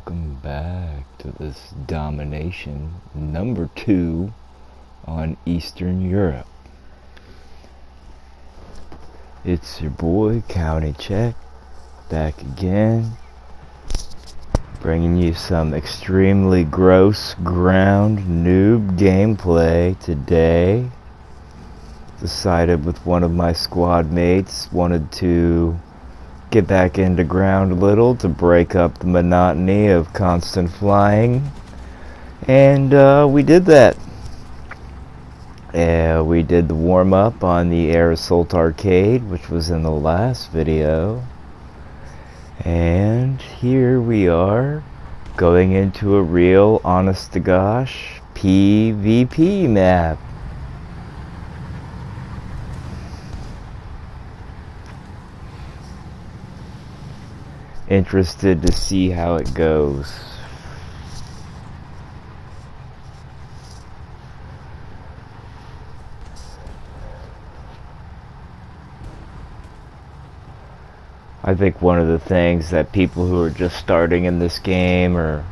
welcome back to this domination number 2 on Eastern Europe. It's your boy County Check back again, bringing you some extremely gross ground noob gameplay today. Decided with one of my squad mates, wanted to get back into ground a little to break up the monotony of constant flying, and we did that. We did the warm-up on the Air Assault Arcade, which was in the last video, and here we are going into a real honest-to-gosh PvP map. Interested to see how it goes. I think one of the things that people who are just starting in this game, or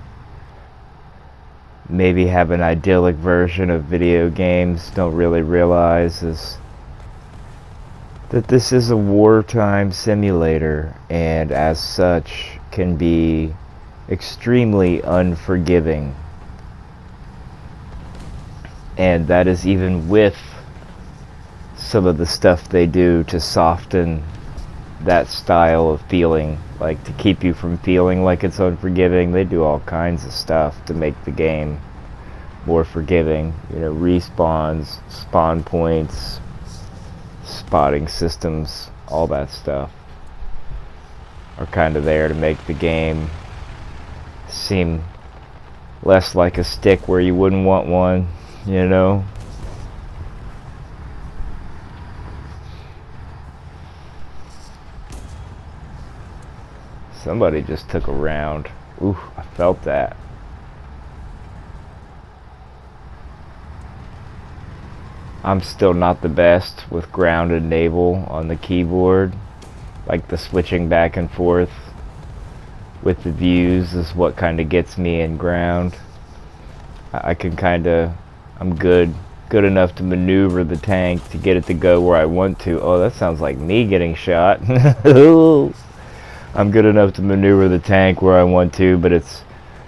maybe have an idyllic version of video games, don't really realize is that this is a wartime simulator, and as such can be extremely unforgiving. And that is even with some of the stuff they do to soften that style of feeling, like to keep you from feeling like it's unforgiving. They do all kinds of stuff to make the game more forgiving. You know, respawns, spawn points, spotting systems, all that stuff are kind of there to make the game seem less like a stick where you wouldn't want one, you know? Somebody just took a round. Ooh, I felt that. I'm still not the best with ground and naval on the keyboard. Like the switching back and forth with the views is what kind of gets me in ground. I can kind of, I'm good enough to maneuver the tank to get it to go where I want to. Oh, that sounds like me getting shot. I'm good enough to maneuver the tank where I want to, but it's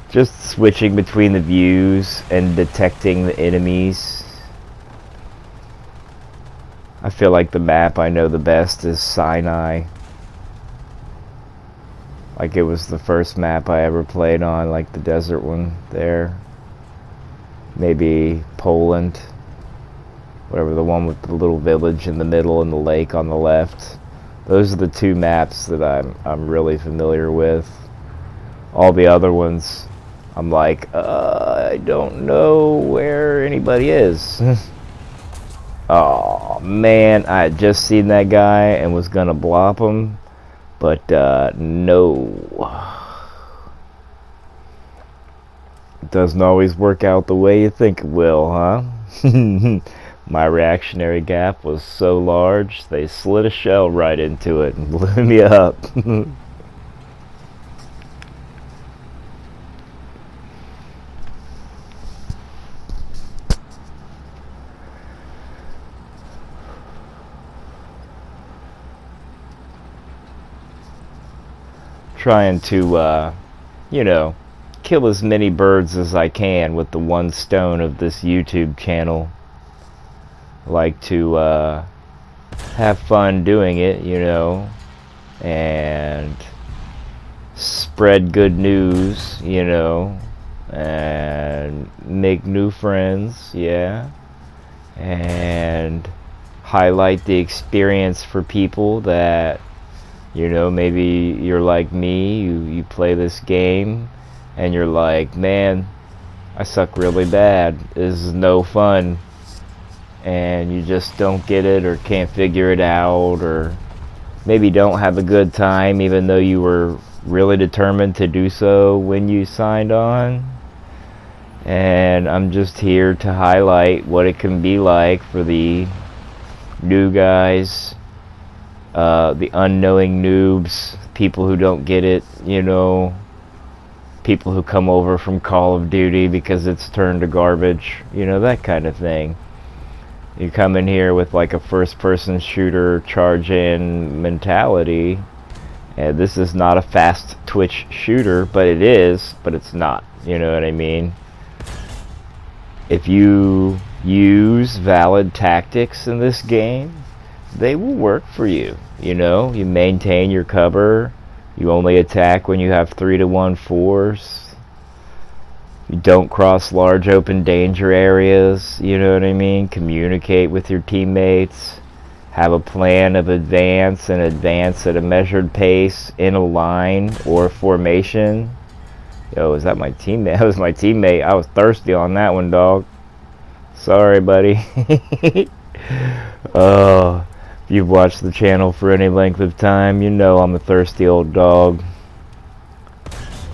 just switching between the views and detecting the enemies. I feel like the map I know the best is Sinai. Like it was the first map I ever played on, like the desert one there. Maybe Poland. Whatever, the one with the little village in the middle and the lake on the left. Those are the two maps that I'm really familiar with. All the other ones, I'm like, I don't know where anybody is. Oh man, I had just seen that guy and was gonna blop him, but no. It doesn't always work out the way you think it will, huh? My reactionary gap was so large, they slid a shell right into it and blew me up. Trying to, you know, kill as many birds as I can with the one stone of this YouTube channel. Like to have fun doing it, you know, and spread good news, you know, and make new friends, yeah, and highlight the experience for people that, you know, maybe you're like me, you play this game and you're like, man, I suck really bad, this is no fun, and you just don't get it or can't figure it out, or maybe don't have a good time even though you were really determined to do so when you signed on. And I'm just here to highlight what it can be like for the new guys, the unknowing noobs, people who don't get it, you know, people who come over from Call of Duty because it's turned to garbage, you know, that kind of thing. You come in here with like a first-person shooter charge-in mentality, and this is not a fast twitch shooter, but it is, but it's not, you know what I mean? If you use valid tactics in this game, they will work for you. You know, you maintain your cover, you only attack when you have 3-to-1 force, you don't cross large open danger areas, you know what I mean? Communicate with your teammates, have a plan of advance and advance at a measured pace in a line or formation. Yo, is that my teammate? That was my teammate. I was thirsty on that one, dog. Sorry, buddy. Oh, if you've watched the channel for any length of time, you know I'm a thirsty old dog.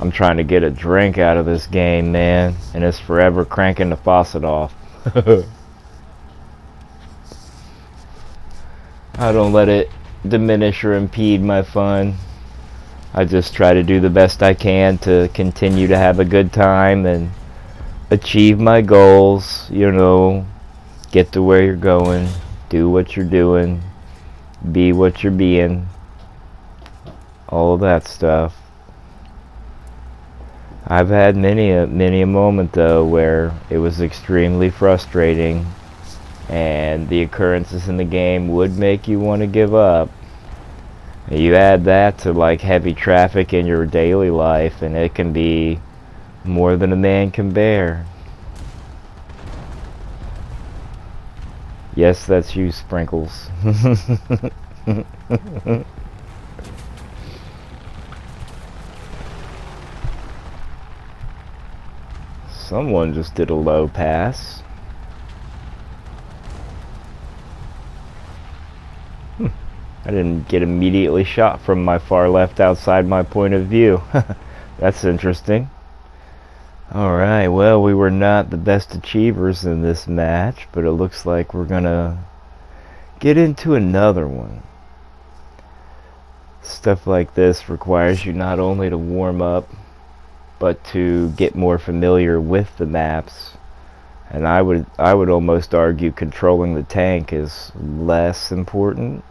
I'm trying to get a drink out of this game, man, and it's forever cranking the faucet off. I don't let it diminish or impede my fun. I just try to do the best I can to continue to have a good time and achieve my goals, you know, get to where you're going, do what you're doing, be what you're being, all of that stuff. I've had many a moment though where it was extremely frustrating and the occurrences in the game would make you want to give up. You add that to like heavy traffic in your daily life and it can be more than a man can bear. Yes, that's you, Sprinkles. Someone just did a low pass. I didn't get immediately shot from my far left outside my point of view. That's interesting. Alright, well, we were not the best achievers in this match, but it looks like we're gonna get into another one. Stuff like this requires you not only to warm up, but to get more familiar with the maps. And I would almost argue controlling the tank is less important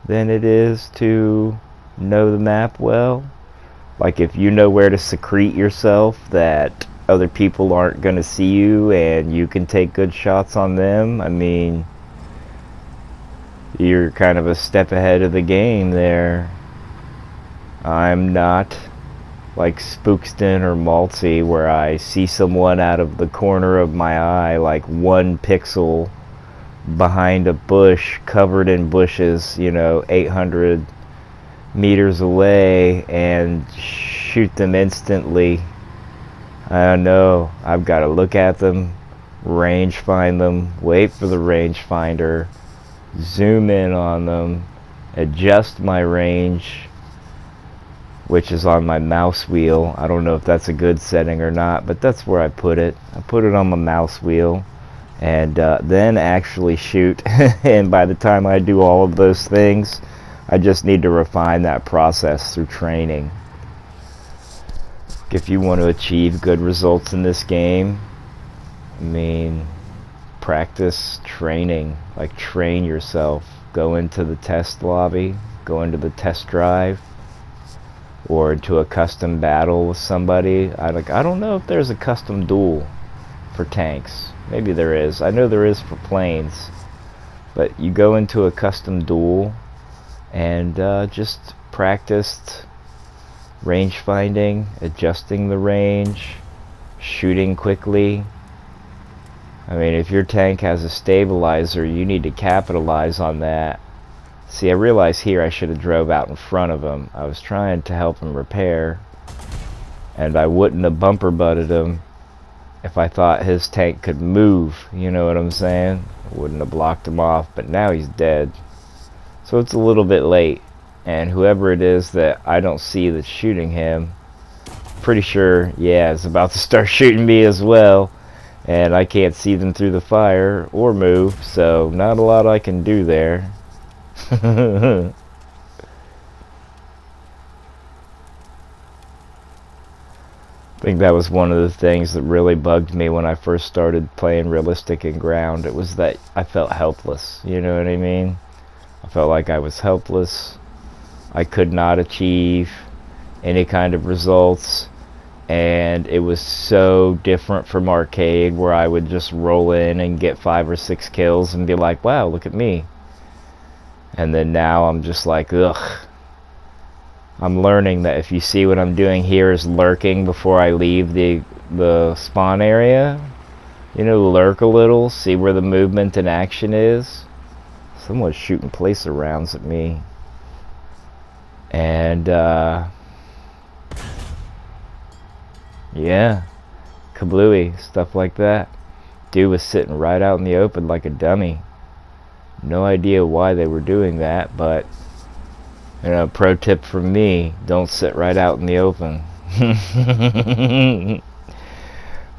than it is to know the map well. Like if you know where to secrete yourself that other people aren't going to see you and you can take good shots on them, I mean, you're kind of a step ahead of the game there. I'm not like Spookston or Maltzy where I see someone out of the corner of my eye like 1 pixel behind a bush covered in bushes, you know, 800 meters away and shoot them instantly. I don't know. I've got to look at them, range find them, wait for the range finder, zoom in on them, adjust my range, which is on my mouse wheel. I don't know if that's a good setting or not, but that's where I put it. I put it on my mouse wheel and then actually shoot. And by the time I do all of those things, I just need to refine that process through training. If you want to achieve good results in this game, I mean, practice training. Like, train yourself. Go into the test lobby, go into the test drive, or into a custom battle with somebody. I don't know if there's a custom duel for tanks. Maybe there is. I know there is for planes. But you go into a custom duel and just practiced range finding, adjusting the range, shooting quickly. I mean, if your tank has a stabilizer, you need to capitalize on that. See, I realize here I should have drove out in front of him. I was trying to help him repair, and I wouldn't have bumper butted him if I thought his tank could move, you know what I'm saying? I wouldn't have blocked him off, but now he's dead. So it's a little bit late, and whoever it is that I don't see that's shooting him, pretty sure, yeah, is about to start shooting me as well, and I can't see them through the fire or move, so not a lot I can do there. think that was one of the things that really bugged me when I first started playing realistic and ground. It was that I felt helpless, you know what I mean? I felt like I was helpless. I could not achieve any kind of results, and it was so different from arcade, where I would just roll in and get 5 or 6 kills and be like, wow, look at me. And then now I'm just like, ugh. I'm learning that if you see what I'm doing here is lurking before I leave the spawn area, you know, lurk a little, see where the movement and action is. Someone's shooting placer rounds at me. And, yeah, kablooey, stuff like that. Dude was sitting right out in the open like a dummy. No idea why they were doing that, but, you know, pro tip from me, don't sit right out in the open.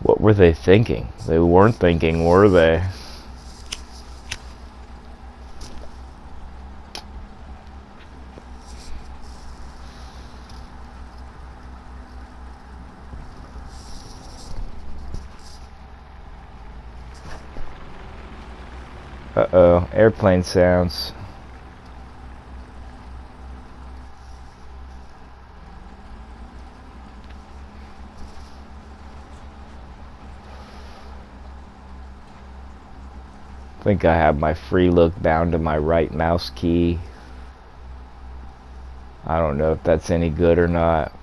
What were they thinking? They weren't thinking, were they? Uh-oh, airplane sounds. I think I have my free look bound to my right mouse key. I don't know if that's any good or not.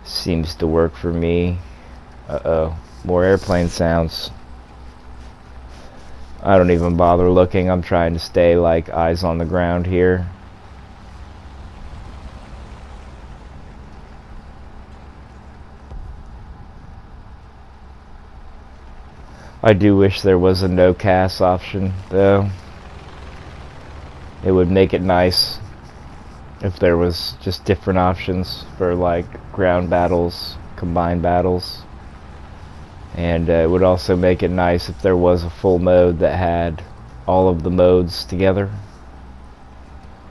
Seems to work for me. Uh-oh, more airplane sounds. I don't even bother looking. I'm trying to stay like eyes on the ground here. I do wish there was a no CAS option, though. It would make it nice if there was just different options for like ground battles, combined battles. And it would also make it nice if there was a full mode that had all of the modes together.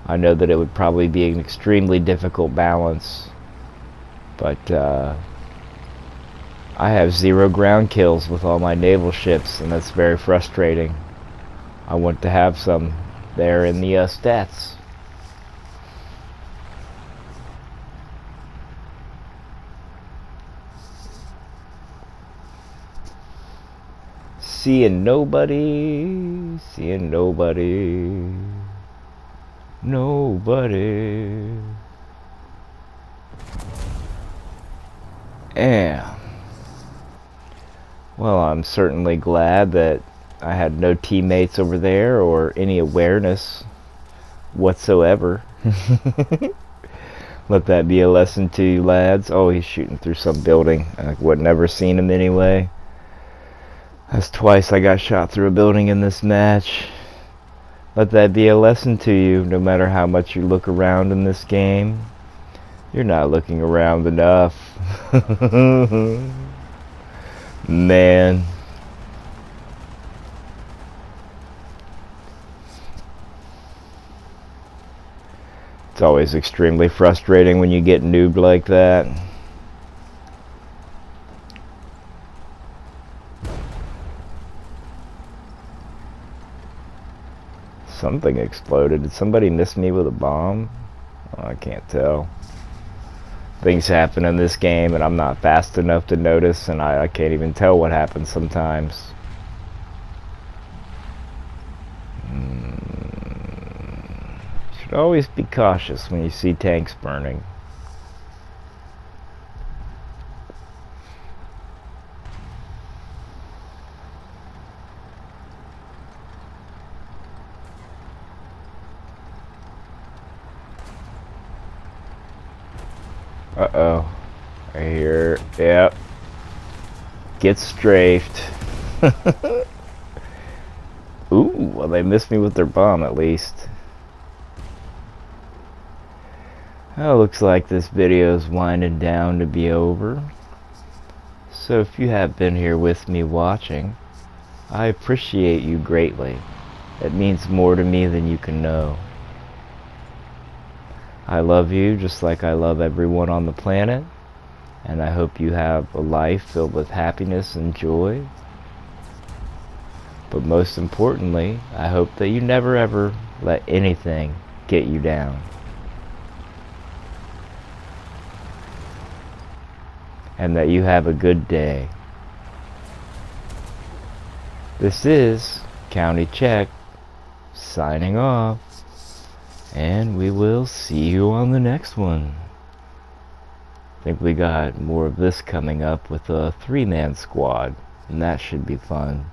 I know that it would probably be an extremely difficult balance, but I have 0 ground kills with all my naval ships, and that's very frustrating. I want to have some there in the stats. Seeing nobody, seeing nobody, nobody. Yeah. Well, I'm certainly glad that I had no teammates over there or any awareness whatsoever. Let that be a lesson to you, lads. Oh, he's shooting through some building. I would never seen him anyway. That's twice I got shot through a building in this match. Let that be a lesson to you. No matter how much you look around in this game, you're not looking around enough. Man. It's always extremely frustrating when you get noobed like that. Something exploded. Did somebody miss me with a bomb? Oh, I can't tell. Things happen in this game and I'm not fast enough to notice, and I can't even tell what happens sometimes. Should always be cautious when you see tanks burning. Uh-oh. I hear, yep. Get strafed. Ooh, well, they missed me with their bomb at least. Oh, looks like this video is winding down to be over. So if you have been here with me watching, I appreciate you greatly. It means more to me than you can know. I love you just like I love everyone on the planet, And I hope you have a life filled with happiness and joy. But most importantly, I hope that you never ever let anything get you down. And that you have a good day. This is County Check, signing off. And we will see you on the next one. I think we got more of this coming up with a 3-man squad, and that should be fun.